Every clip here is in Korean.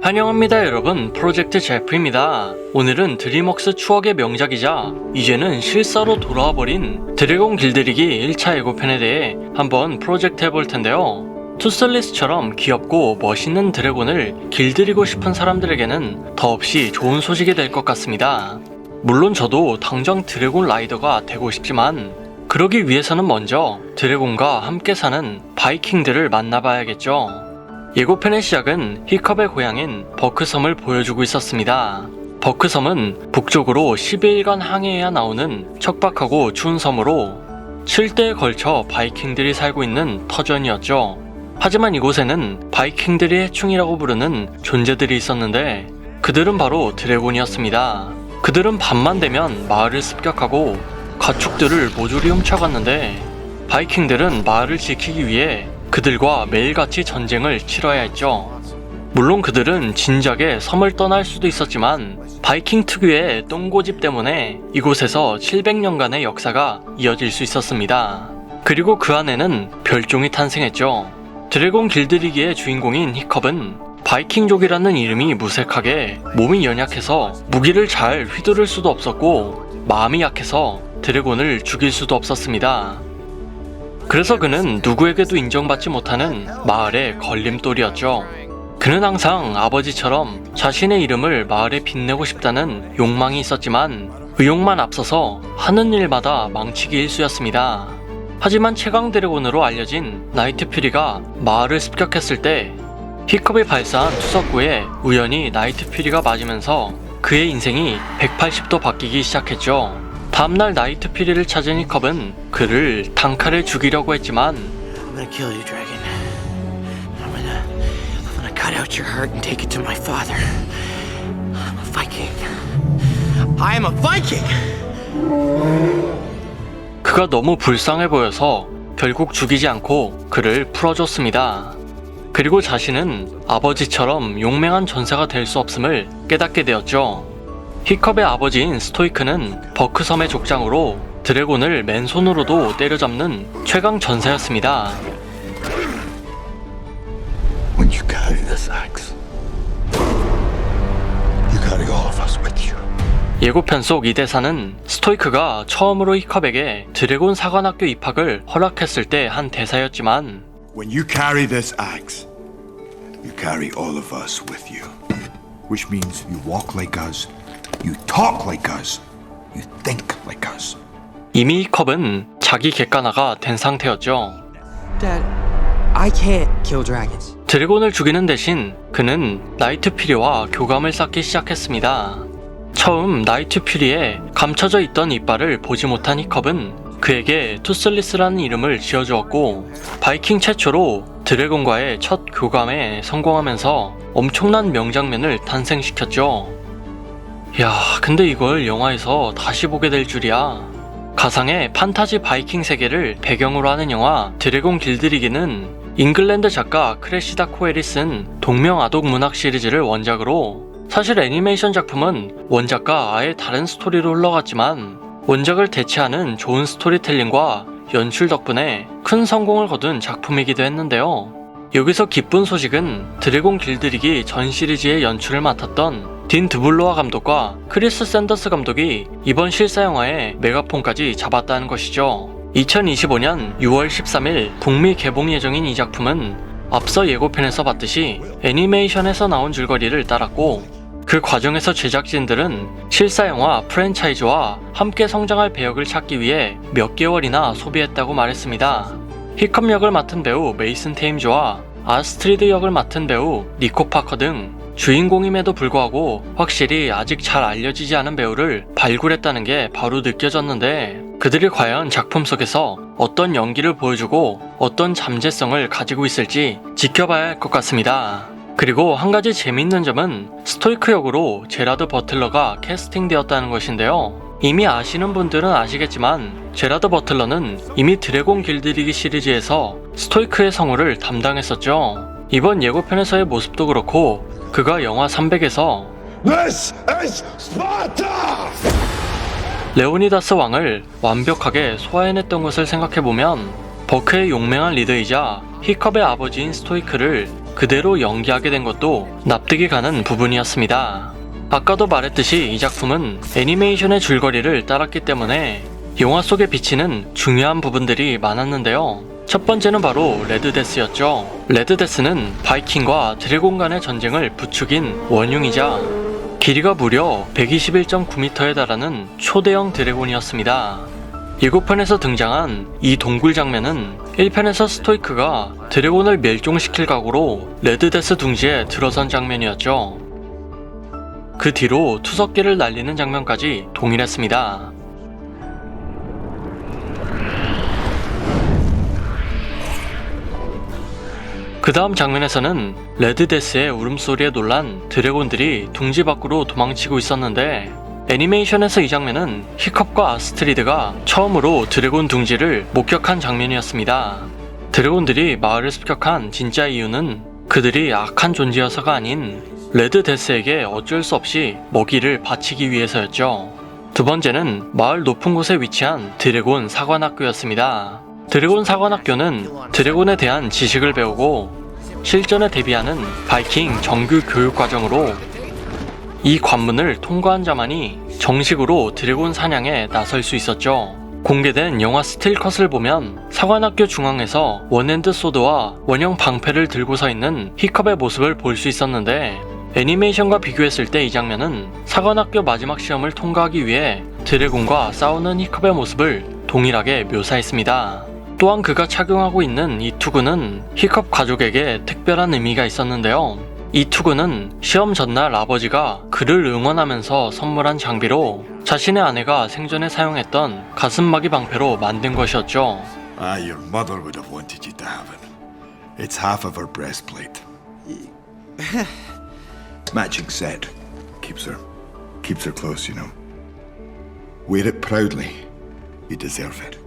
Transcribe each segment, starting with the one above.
환영합니다 여러분, 프로젝트 제프입니다. 오늘은 드림웍스 추억의 명작이자 이제는 실사로 돌아와버린 드래곤 길들이기 1차 예고편에 대해 한번 프로젝트 해볼 텐데요. 투슬리스처럼 귀엽고 멋있는 드래곤을 길들이고 싶은 사람들에게는 더없이 좋은 소식이 될 것 같습니다. 물론 저도 당장 드래곤 라이더가 되고 싶지만 그러기 위해서는 먼저 드래곤과 함께 사는 바이킹들을 만나봐야겠죠. 예고편의 시작은 히컵의 고향인 버크섬을 보여주고 있었습니다. 버크섬은 북쪽으로 12일간 항해해야 나오는 척박하고 추운 섬으로 7대에 걸쳐 바이킹들이 살고 있는 터전이었죠. 하지만 이곳에는 바이킹들이 해충이라고 부르는 존재들이 있었는데 그들은 바로 드래곤이었습니다. 그들은 밤만 되면 마을을 습격하고 가축들을 모조리 훔쳐갔는데 바이킹들은 마을을 지키기 위해 그들과 매일같이 전쟁을 치러야 했죠. 물론 그들은 진작에 섬을 떠날 수도 있었지만 바이킹 특유의 똥고집 때문에 이곳에서 700년간의 역사가 이어질 수 있었습니다. 그리고 그 안에는 별종이 탄생했죠. 드래곤 길들이기의 주인공인 히컵은 바이킹족이라는 이름이 무색하게 몸이 연약해서 무기를 잘 휘두를 수도 없었고 마음이 약해서 드래곤을 죽일 수도 없었습니다. 그래서 그는 누구에게도 인정받지 못하는 마을의 걸림돌이었죠. 그는 항상 아버지처럼 자신의 이름을 마을에 빛내고 싶다는 욕망이 있었지만 의욕만 앞서서 하는 일마다 망치기 일쑤였습니다. 하지만 최강 드래곤으로 알려진 나이트 퓨리가 마을을 습격했을 때 히컵이 발사한 투석구에 우연히 나이트 퓨리가 맞으면서 그의 인생이 180도 바뀌기 시작했죠. 다음날 나이트 퓨리를 찾은 히컵은 그를 단칼에 죽이려고 했지만 I'm gonna kill you, dragon. I'm gonna cut out your heart and take it to my father. I'm a Viking. I'm a Viking! 그가 너무 불쌍해 보여서 결국 죽이지 않고 그를 풀어줬습니다. 그리고 자신은 아버지처럼 용맹한 전사가 될 수 없음을 깨닫게 되었죠. 히컵의 아버지인 스토이크는 버크섬의 족장으로 드래곤을 맨손으로도 때려잡는 최강 전사였습니다. When you carry this axe, you carry all of us with you. 예고편 속 이 대사는 스토이크가 처음으로 히컵에게 드래곤 사관학교 입학을 허락했을 때 한 대사였지만 When you carry this axe, you carry all of us with you. Which means you walk like us, you talk like us, you think like us. 이미 히컵은 자기 객관화가 된 상태였죠. Dad, I can't kill dragons. 드래곤을 죽이는 대신 그는 나이트 퓨리와 교감을 쌓기 시작했습니다. 처음 나이트 퓨리의 감춰져 있던 이빨을 보지 못한 히컵은 그에게 투슬리스라는 이름을 지어주었고 바이킹 최초로 드래곤과의 첫 교감에 성공하면서 엄청난 명장면을 탄생시켰죠. 야, 근데 이걸 영화에서 다시 보게 될 줄이야. 가상의 판타지 바이킹 세계를 배경으로 하는 영화 드래곤 길들이기는 잉글랜드 작가 크레시다 코엘이 쓴 동명아독 문학 시리즈를 원작으로 사실 애니메이션 작품은 원작과 아예 다른 스토리로 흘러갔지만 원작을 대체하는 좋은 스토리텔링과 연출 덕분에 큰 성공을 거둔 작품이기도 했는데요. 여기서 기쁜 소식은 드래곤 길들이기 전 시리즈의 연출을 맡았던 딘 드블로아 감독과 크리스 샌더스 감독이 이번 실사 영화에 메가폰까지 잡았다는 것이죠. 2025년 6월 13일 북미 개봉 예정인 이 작품은 앞서 예고편에서 봤듯이 애니메이션에서 나온 줄거리를 따랐고 그 과정에서 제작진들은 실사 영화 프랜차이즈와 함께 성장할 배역을 찾기 위해 몇 개월이나 소비했다고 말했습니다. 히컵 역을 맡은 배우 메이슨 테임즈와 아스트리드 역을 맡은 배우 니코 파커 등 주인공임에도 불구하고 확실히 아직 잘 알려지지 않은 배우를 발굴했다는 게 바로 느껴졌는데 그들이 과연 작품 속에서 어떤 연기를 보여주고 어떤 잠재성을 가지고 있을지 지켜봐야 할 것 같습니다. 그리고 한 가지 재미있는 점은 스토이크 역으로 제라드 버틀러가 캐스팅되었다는 것인데요. 이미 아시는 분들은 아시겠지만 제라드 버틀러는 이미 드래곤 길들이기 시리즈에서 스토이크의 성우를 담당했었죠. 이번 예고편에서의 모습도 그렇고 그가 영화 300에서 This is Sparta! 레오니다스 왕을 완벽하게 소화해냈던 것을 생각해보면 버크의 용맹한 리더이자 히컵의 아버지인 스토이크를 그대로 연기하게 된 것도 납득이 가는 부분이었습니다. 아까도 말했듯이 이 작품은 애니메이션의 줄거리를 따랐기 때문에 영화 속에 비치는 중요한 부분들이 많았는데요. 첫 번째는 바로 레드데스였죠. 레드데스는 바이킹과 드래곤 간의 전쟁을 부추긴 원흉이자 길이가 무려 121.9m에 달하는 초대형 드래곤이었습니다. 예고편에서 등장한 이 동굴 장면은 1편에서 스토이크가 드래곤을 멸종시킬 각오로 레드데스 둥지에 들어선 장면이었죠. 그 뒤로 투석기를 날리는 장면까지 동일했습니다. 그 다음 장면에서는 레드데스의 울음소리에 놀란 드래곤들이 둥지 밖으로 도망치고 있었는데 애니메이션에서 이 장면은 히컵과 아스트리드가 처음으로 드래곤 둥지를 목격한 장면이었습니다. 드래곤들이 마을을 습격한 진짜 이유는 그들이 악한 존재여서가 아닌 레드데스에게 어쩔 수 없이 먹이를 바치기 위해서였죠. 두 번째는 마을 높은 곳에 위치한 드래곤 사관학교였습니다. 드래곤 사관학교는 드래곤에 대한 지식을 배우고 실전에 대비하는 바이킹 정규 교육 과정으로 이 관문을 통과한 자만이 정식으로 드래곤 사냥에 나설 수 있었죠. 공개된 영화 스틸컷을 보면 사관학교 중앙에서 원핸드 소드와 원형 방패를 들고 서 있는 히컵의 모습을 볼 수 있었는데 애니메이션과 비교했을 때 이 장면은 사관학교 마지막 시험을 통과하기 위해 드래곤과 싸우는 히컵의 모습을 동일하게 묘사했습니다. 또한 그가 착용하고 있는 이 투구는 히컵 가족에게 특별한 의미가 있었는데요. 이 투구는 시험 전날 아버지가 그를 응원하면서 선물한 장비로 자신의 아내가 생전에 사용했던 가슴막이 방패로 만든 것이었죠. Your mother would have wanted you to have it. It's half of her breastplate. Matching set. Keeps her close, you know. Wear it proudly. You deserve it.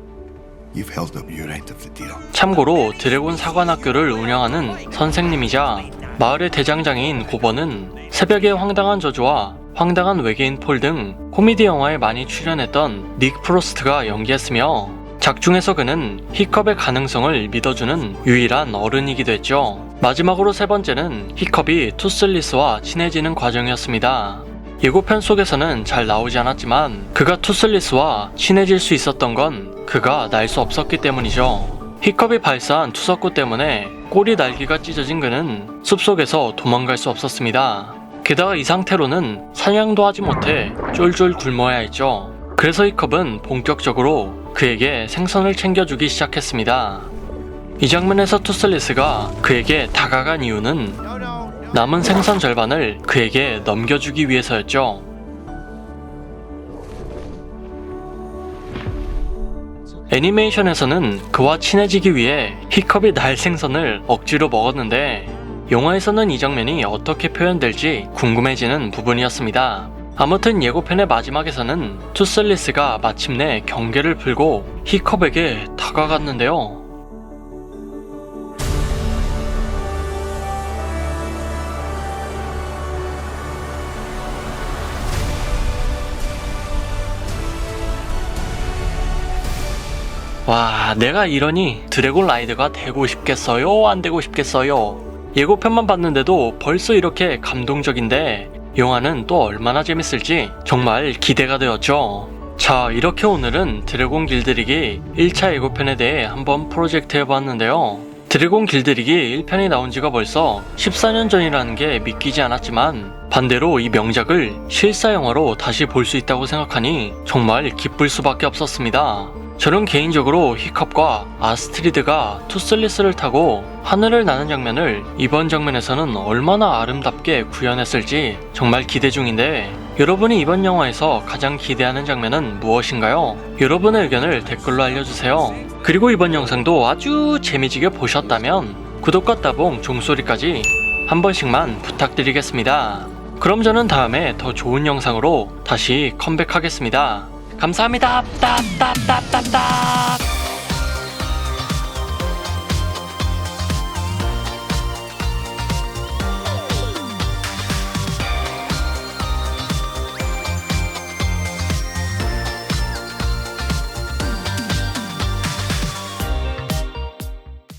You've held up your end of the deal. 참고로 드래곤 사관학교를 운영하는 선생님이자 마을의 대장장이인 고번은 새벽의 황당한 저주와 황당한 외계인 폴 등 코미디 영화에 많이 출연했던 닉 프로스트가 연기했으며 작중에서 그는 히컵의 가능성을 믿어주는 유일한 어른이기도 했죠. 마지막으로 세 번째는 히컵이 투슬리스와 친해지는 과정이었습니다. 예고편 속에서는 잘 나오지 않았지만 그가 투슬리스와 친해질 수 있었던 건 그가 날 수 없었기 때문이죠. 히컵이 발사한 투석구 때문에 꼬리 날개가 찢어진 그는 숲속에서 도망갈 수 없었습니다. 게다가 이 상태로는 사냥도 하지 못해 쫄쫄 굶어야 했죠. 그래서 히컵은 본격적으로 그에게 생선을 챙겨주기 시작했습니다. 이 장면에서 투슬리스가 그에게 다가간 이유는 남은 생선 절반을 그에게 넘겨주기 위해서였죠. 애니메이션에서는 그와 친해지기 위해 히컵이 날 생선을 억지로 먹었는데 영화에서는 이 장면이 어떻게 표현될지 궁금해지는 부분이었습니다. 아무튼 예고편의 마지막에서는 투슬리스가 마침내 경계를 풀고 히컵에게 다가갔는데요. 와, 내가 이러니 드래곤 라이더가 되고 싶겠어요? 안 되고 싶겠어요? 예고편만 봤는데도 벌써 이렇게 감동적인데 영화는 또 얼마나 재밌을지 정말 기대가 되었죠. 자, 이렇게 오늘은 드래곤 길들이기 1차 예고편에 대해 한번 프로젝트 해보았는데요. 드래곤 길들이기 1편이 나온 지가 벌써 14년 전이라는 게 믿기지 않았지만 반대로 이 명작을 실사 영화로 다시 볼 수 있다고 생각하니 정말 기쁠 수밖에 없었습니다. 저는 개인적으로 히컵과 아스트리드가 투슬리스를 타고 하늘을 나는 장면을 이번 장면에서는 얼마나 아름답게 구현했을지 정말 기대 중인데 여러분이 이번 영화에서 가장 기대하는 장면은 무엇인가요? 여러분의 의견을 댓글로 알려주세요. 그리고 이번 영상도 아주 재미지게 보셨다면 구독과 따봉, 종소리까지 한 번씩만 부탁드리겠습니다. 그럼 저는 다음에 더 좋은 영상으로 다시 컴백하겠습니다. 감사합니다. 따따따따따.